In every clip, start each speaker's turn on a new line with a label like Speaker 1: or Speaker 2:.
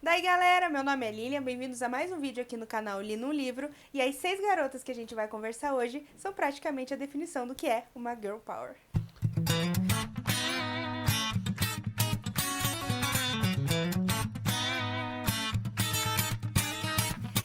Speaker 1: Daí galera, meu nome é Lilian, bem-vindos a mais um vídeo aqui no canal Li no Livro. E as 6 garotas que a gente vai conversar hoje são praticamente a definição do que é uma Girl Power.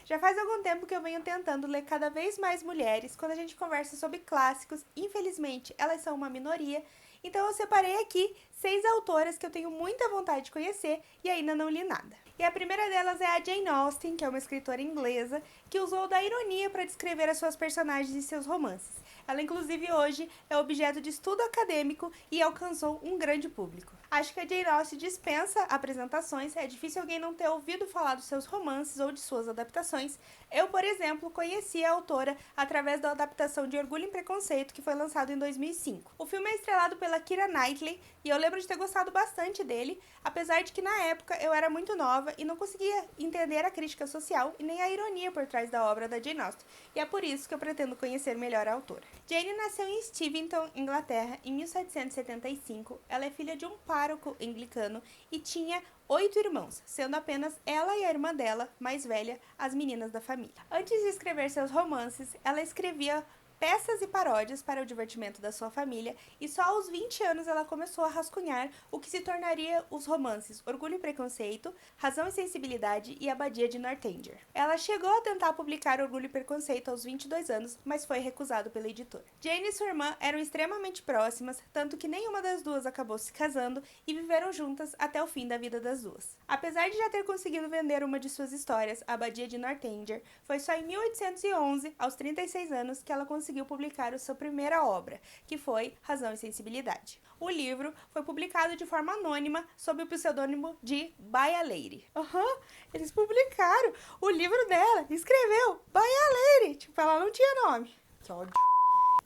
Speaker 1: Já faz algum tempo que eu venho tentando ler cada vez mais mulheres quando a gente conversa sobre clássicos. Infelizmente, elas são uma minoria, então eu separei aqui 6 autoras que eu tenho muita vontade de conhecer e ainda não li nada. E a primeira delas é a Jane Austen, que é uma escritora inglesa que usou da ironia para descrever as suas personagens e seus romances. Ela, inclusive, hoje é objeto de estudo acadêmico e alcançou um grande público. Acho que a Jane Austen dispensa apresentações, é difícil alguém não ter ouvido falar dos seus romances ou de suas adaptações. Eu, por exemplo, conheci a autora através da adaptação de Orgulho e Preconceito, que foi lançado em 2005. O filme é estrelado pela Keira Knightley e eu lembro de ter gostado bastante dele, apesar de que na época eu era muito nova e não conseguia entender a crítica social e nem a ironia por trás da obra da Jane Austen, e é por isso que eu pretendo conhecer melhor a autora. Jane nasceu em Steventon, Inglaterra, em 1775. Ela é filha de um pároco anglicano e tinha 8 irmãos, sendo apenas ela e a irmã dela, mais velha, as meninas da família. Antes de escrever seus romances, ela escrevia peças e paródias para o divertimento da sua família, e só aos 20 anos ela começou a rascunhar o que se tornaria os romances Orgulho e Preconceito, Razão e Sensibilidade e Abadia de Northanger. Ela chegou a tentar publicar Orgulho e Preconceito aos 22 anos, mas foi recusado pela editora. Jane e sua irmã eram extremamente próximas, tanto que nenhuma das duas acabou se casando e viveram juntas até o fim da vida das duas. Apesar de já ter conseguido vender uma de suas histórias, Abadia de Northanger, foi só em 1811, aos 36 anos, que ela conseguiu publicar a sua primeira obra, que foi Razão e Sensibilidade. O livro foi publicado de forma anônima sob o pseudônimo de By a Lady. Eles publicaram o livro dela, escreveu By a Lady, tipo, ela não tinha nome. Que ódio.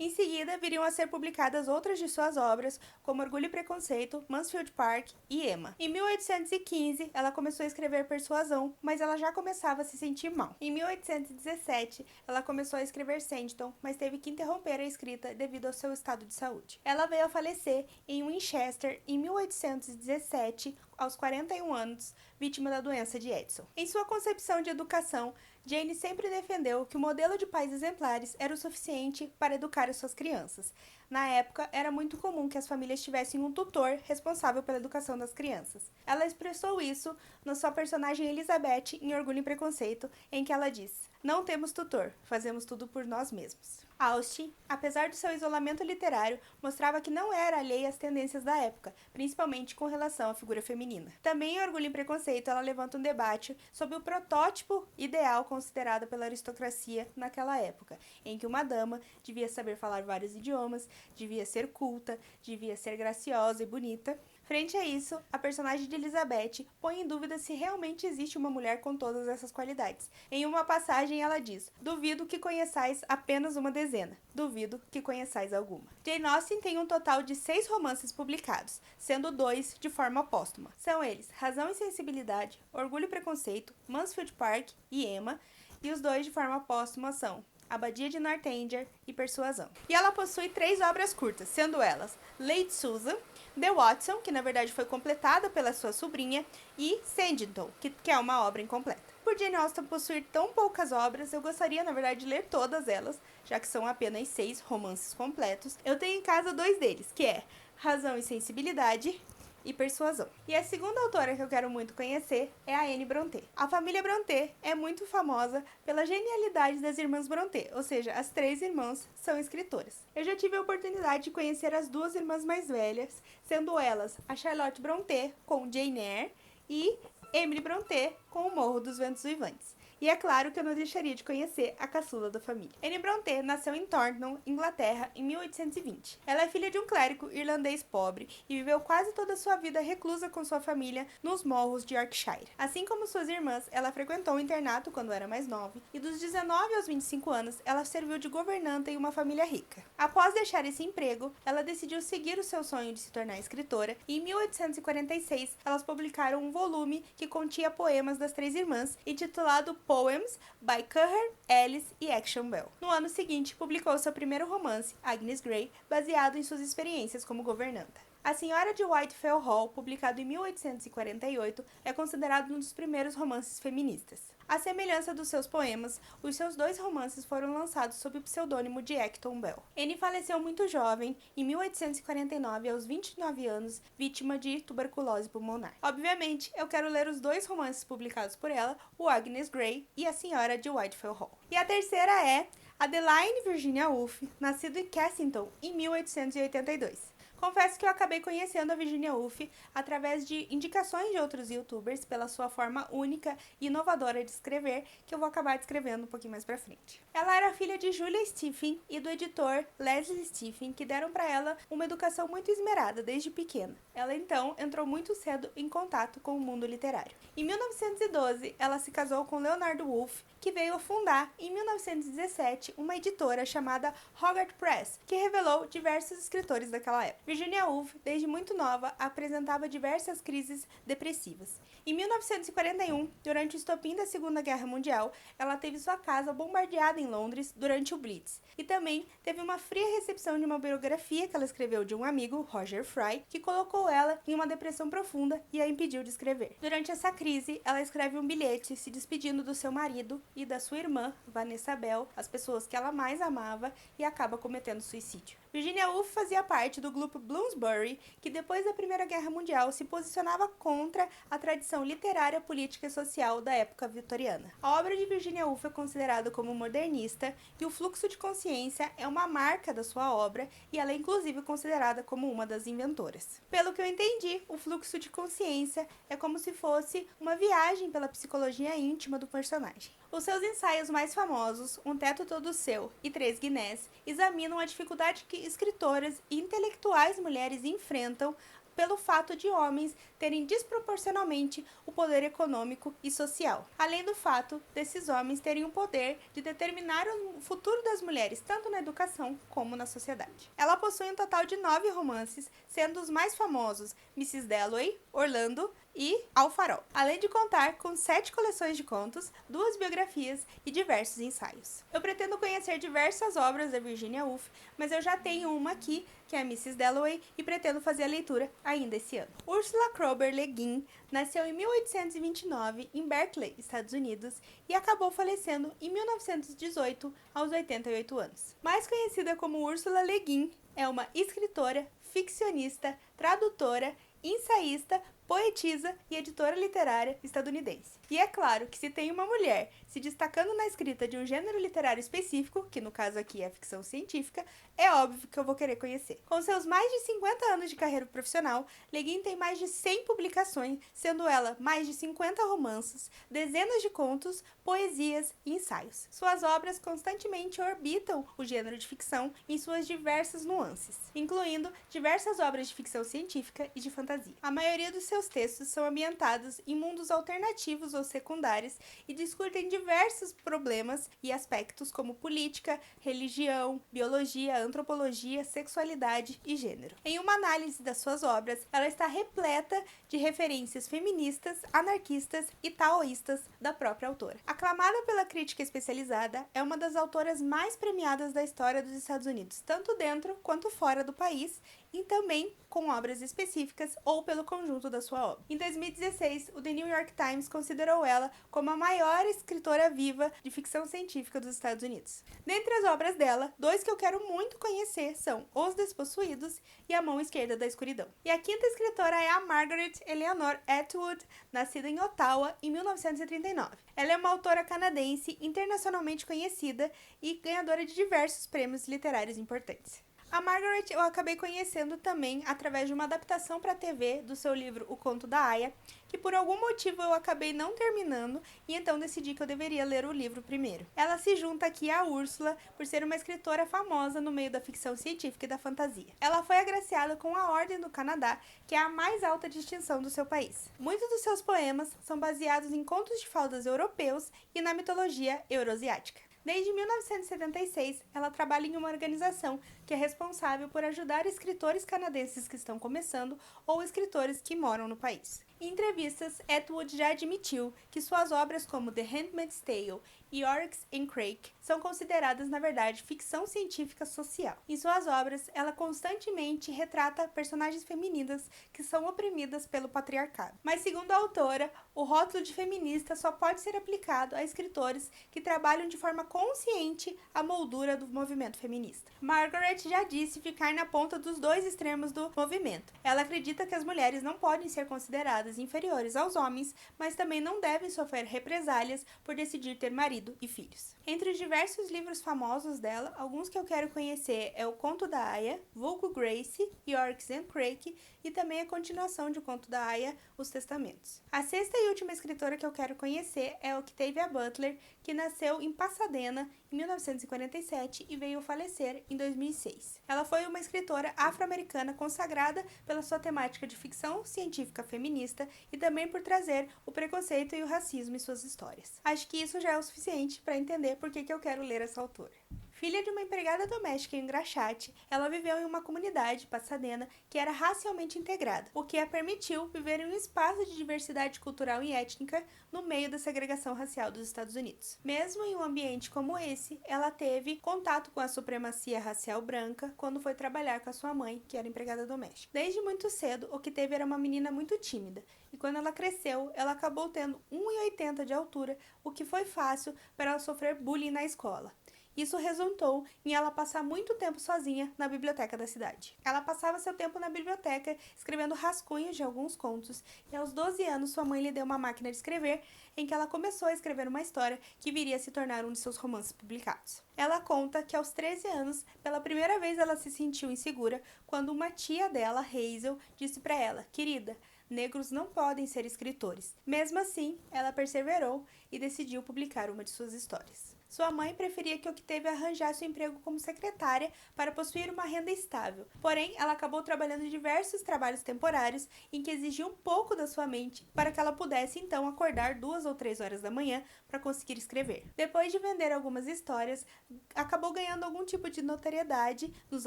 Speaker 1: Em seguida, viriam a ser publicadas outras de suas obras, como Orgulho e Preconceito, Mansfield Park e Emma. Em 1815, ela começou a escrever Persuasão, mas ela já começava a se sentir mal. Em 1817, ela começou a escrever Sanditon, mas teve que interromper a escrita devido ao seu estado de saúde. Ela veio a falecer em Winchester em 1817, aos 41 anos, vítima da doença de Edson. Em sua concepção de educação, Jane sempre defendeu que o modelo de pais exemplares era o suficiente para educar as suas crianças. Na época, era muito comum que as famílias tivessem um tutor responsável pela educação das crianças. Ela expressou isso na sua personagem Elizabeth em Orgulho e Preconceito, em que ela diz: "Não temos tutor, fazemos tudo por nós mesmos." Austen, apesar do seu isolamento literário, mostrava que não era alheia às tendências da época, principalmente com relação à figura feminina. Também em Orgulho e Preconceito, ela levanta um debate sobre o protótipo ideal considerado pela aristocracia naquela época, em que uma dama devia saber falar vários idiomas, devia ser culta, devia ser graciosa e bonita. Frente a isso, a personagem de Elizabeth põe em dúvida se realmente existe uma mulher com todas essas qualidades. Em uma passagem ela diz: "Duvido que conheçais apenas uma dezena. Duvido que conheçais alguma." Jane Austen tem um total de 6 romances publicados, sendo 2 de forma póstuma. São eles Razão e Sensibilidade, Orgulho e Preconceito, Mansfield Park e Emma, e os 2 de forma póstuma são Abadia de Northanger e Persuasão. E ela possui 3 obras curtas, sendo elas Lady Susan, The Watson, que na verdade foi completada pela sua sobrinha, e Sanditon, que é uma obra incompleta. Por Jane Austen possuir tão poucas obras, eu gostaria na verdade de ler todas elas, já que são apenas 6 romances completos. Eu tenho em casa 2 deles, que é Razão e Sensibilidade e Persuasão. E a segunda autora que eu quero muito conhecer é a Anne Brontë. A família Brontë é muito famosa pela genialidade das irmãs Brontë, ou seja, as 3 irmãs são escritoras. Eu já tive a oportunidade de conhecer as 2 irmãs mais velhas, sendo elas a Charlotte Brontë com Jane Eyre e Emily Brontë com O Morro dos Ventos Uivantes. E é claro que eu não deixaria de conhecer a caçula da família. Anne Brontë nasceu em Thornton, Inglaterra, em 1820. Ela é filha de um clérigo irlandês pobre e viveu quase toda a sua vida reclusa com sua família nos morros de Yorkshire. Assim como suas irmãs, ela frequentou um internato quando era mais nova e dos 19 aos 25 anos, ela serviu de governanta em uma família rica. Após deixar esse emprego, ela decidiu seguir o seu sonho de se tornar escritora e em 1846 elas publicaram um volume que continha poemas das 3 irmãs, intitulado Poems by Currer, Alice e Action Bell. No ano seguinte, publicou seu primeiro romance, Agnes Grey, baseado em suas experiências como governanta. A Senhora de Whitefell Hall, publicado em 1848, é considerado um dos primeiros romances feministas. À semelhança dos seus poemas, os seus 2 romances foram lançados sob o pseudônimo de Acton Bell. Anne faleceu muito jovem, em 1849, aos 29 anos, vítima de tuberculose pulmonar. Obviamente, eu quero ler os 2 romances publicados por ela, o Agnes Grey e A Senhora de Whitefell Hall. E a terceira é Adeline Virginia Woolf, nascida em Kensington em 1882. Confesso que eu acabei conhecendo a Virginia Woolf através de indicações de outros youtubers pela sua forma única e inovadora de escrever, que eu vou acabar descrevendo um pouquinho mais pra frente. Ela era filha de Julia Stephen e do editor Leslie Stephen, que deram para ela uma educação muito esmerada desde pequena. Ela então entrou muito cedo em contato com o mundo literário. Em 1912, ela se casou com Leonard Woolf, que veio a fundar, em 1917, uma editora chamada Hogarth Press, que revelou diversos escritores daquela época. Virginia Woolf, desde muito nova, apresentava diversas crises depressivas. Em 1941, durante o estopim da Segunda Guerra Mundial, ela teve sua casa bombardeada em Londres durante o Blitz. E também teve uma fria recepção de uma biografia que ela escreveu de um amigo, Roger Fry, que colocou ela em uma depressão profunda e a impediu de escrever. Durante essa crise, ela escreve um bilhete se despedindo do seu marido e da sua irmã, Vanessa Bell, as pessoas que ela mais amava, e acaba cometendo suicídio. Virginia Woolf fazia parte do grupo Bloomsbury, que depois da Primeira Guerra Mundial se posicionava contra a tradição literária, política e social da época vitoriana. A obra de Virginia Woolf é considerada como modernista e o fluxo de consciência é uma marca da sua obra e ela é inclusive considerada como uma das inventoras. Pelo que eu entendi, o fluxo de consciência é como se fosse uma viagem pela psicologia íntima do personagem. Os seus ensaios mais famosos, Um Teto Todo Seu e 3 Guinés, examinam a dificuldade que escritoras e intelectuais mulheres enfrentam pelo fato de homens terem desproporcionalmente o poder econômico e social, além do fato desses homens terem o poder de determinar o futuro das mulheres, tanto na educação como na sociedade. Ela possui um total de 9 romances, sendo os mais famosos Mrs. Dalloway, Orlando e Ao Farol, além de contar com 7 coleções de contos, 2 biografias e diversos ensaios. Eu pretendo conhecer diversas obras da Virginia Woolf, mas eu já tenho uma aqui, que é a Mrs. Dalloway, e pretendo fazer a leitura ainda esse ano. Ursula Kroeber Le Guin nasceu em 1829 em Berkeley, Estados Unidos, e acabou falecendo em 1918 aos 88 anos. Mais conhecida como Ursula Le Guin, é uma escritora, ficcionista, tradutora, ensaísta, poetisa e editora literária estadunidense. E é claro que se tem uma mulher se destacando na escrita de um gênero literário específico, que no caso aqui é a ficção científica, é óbvio que eu vou querer conhecer. Com seus mais de 50 anos de carreira profissional, Le Guin tem mais de 100 publicações, sendo ela mais de 50 romances, dezenas de contos, poesias e ensaios. Suas obras constantemente orbitam o gênero de ficção em suas diversas nuances, incluindo diversas obras de ficção científica e de fantasia. A maioria dos seus textos são ambientados em mundos alternativos ou secundários e discutem diversos problemas e aspectos como política, religião, biologia, antropologia, sexualidade e gênero. Em uma análise das suas obras, ela está repleta de referências feministas, anarquistas e taoístas da própria autora. Aclamada pela crítica especializada, é uma das autoras mais premiadas da história dos Estados Unidos, tanto dentro quanto fora do país, e também com obras específicas ou pelo conjunto da sua obra. Em 2016, o The New York Times considerou ela como a maior escritora viva de ficção científica dos Estados Unidos. Dentre as obras dela, 2 que eu quero muito conhecer são Os Despossuídos e A Mão Esquerda da Escuridão. E a quinta escritora é a Margaret Eleanor Atwood, nascida em Ottawa em 1939. Ela é uma autora canadense internacionalmente conhecida e ganhadora de diversos prêmios literários importantes. A Margaret eu acabei conhecendo também através de uma adaptação para a TV do seu livro O Conto da Aia, que por algum motivo eu acabei não terminando e então decidi que eu deveria ler o livro primeiro. Ela se junta aqui à Úrsula por ser uma escritora famosa no meio da ficção científica e da fantasia. Ela foi agraciada com a Ordem do Canadá, que é a mais alta distinção do seu país. Muitos dos seus poemas são baseados em contos de fadas europeus e na mitologia euroasiática. Desde 1976, ela trabalha em uma organização que é responsável por ajudar escritores canadenses que estão começando ou escritores que moram no país. Em entrevistas, Atwood já admitiu que suas obras como The Handmaid's Tale e Oryx and Crake são consideradas, na verdade, ficção científica social. Em suas obras, ela constantemente retrata personagens femininas que são oprimidas pelo patriarcado. Mas, segundo a autora, o rótulo de feminista só pode ser aplicado a escritores que trabalham de forma consciente a moldura do movimento feminista. Margaret já disse ficar na ponta dos dois extremos do movimento. Ela acredita que as mulheres não podem ser consideradas inferiores aos homens, mas também não devem sofrer represálias por decidir ter marido e filhos. Entre os diversos livros famosos dela, alguns que eu quero conhecer é o Conto da Aya, vulgo Grace, e Oryx and Crake, e também a continuação de O Conto da Aya, Os Testamentos. A sexta e última escritora que eu quero conhecer é Octavia Butler, que nasceu em Pasadena em 1947 e veio a falecer em 2006. Ela foi uma escritora afro-americana consagrada pela sua temática de ficção científica feminista e também por trazer o preconceito e o racismo em suas histórias. Acho que isso já é o suficiente para entender por que eu quero ler essa autora. Filha de uma empregada doméstica em Engraxate, ela viveu em uma comunidade, Pasadena, que era racialmente integrada, o que a permitiu viver em um espaço de diversidade cultural e étnica no meio da segregação racial dos Estados Unidos. Mesmo em um ambiente como esse, ela teve contato com a supremacia racial branca quando foi trabalhar com a sua mãe, que era empregada doméstica. Desde muito cedo, Octavia era uma menina muito tímida, e quando ela cresceu, ela acabou tendo 1,80 de altura, o que foi fácil para ela sofrer bullying na escola. Isso resultou em ela passar muito tempo sozinha na biblioteca da cidade. Ela passava seu tempo na biblioteca escrevendo rascunhos de alguns contos, e aos 12 anos sua mãe lhe deu uma máquina de escrever em que ela começou a escrever uma história que viria a se tornar um de seus romances publicados. Ela conta que aos 13 anos, pela primeira vez ela se sentiu insegura quando uma tia dela, Hazel, disse para ela: "Querida, negros não podem ser escritores." Mesmo assim, ela perseverou e decidiu publicar uma de suas histórias. Sua mãe preferia que Octavia arranjasse um emprego como secretária para possuir uma renda estável. Porém, ela acabou trabalhando em diversos trabalhos temporários em que exigiam um pouco da sua mente para que ela pudesse então acordar 2 ou 3 horas da manhã para conseguir escrever. Depois de vender algumas histórias, acabou ganhando algum tipo de notoriedade nos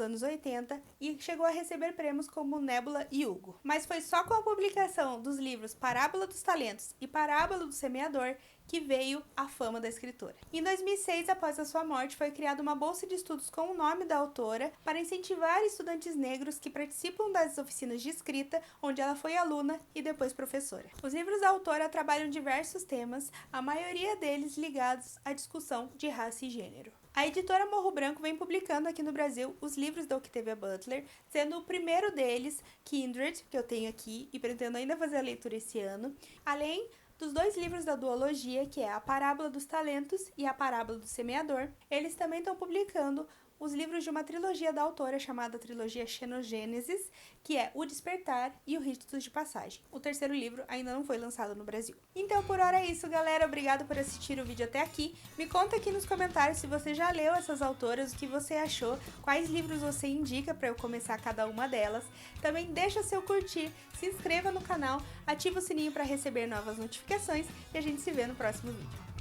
Speaker 1: anos 80 e chegou a receber prêmios como Nebula e Hugo. Mas foi só com a publicação dos livros Parábola dos Talentos e Parábola do Semeador que veio a fama da escritora. Em 2006, após a sua morte, foi criada uma bolsa de estudos com o nome da autora para incentivar estudantes negros que participam das oficinas de escrita, onde ela foi aluna e depois professora. Os livros da autora trabalham diversos temas, a maioria deles ligados à discussão de raça e gênero. A editora Morro Branco vem publicando aqui no Brasil os livros da Octavia Butler, sendo o primeiro deles Kindred, que eu tenho aqui e pretendo ainda fazer a leitura esse ano, além dos 2 livros da duologia, que é A Parábola dos Talentos e A Parábola do Semeador. Eles também estão publicando os livros de uma trilogia da autora chamada Trilogia Xenogênesis, que é O Despertar e O Ritos de Passagem. O terceiro livro ainda não foi lançado no Brasil. Então, por hora é isso, galera. Obrigado por assistir o vídeo até aqui. Me conta aqui nos comentários se você já leu essas autoras, o que você achou, quais livros você indica para eu começar cada uma delas. Também deixa seu curtir, se inscreva no canal, ativa o sininho para receber novas notificações e a gente se vê no próximo vídeo.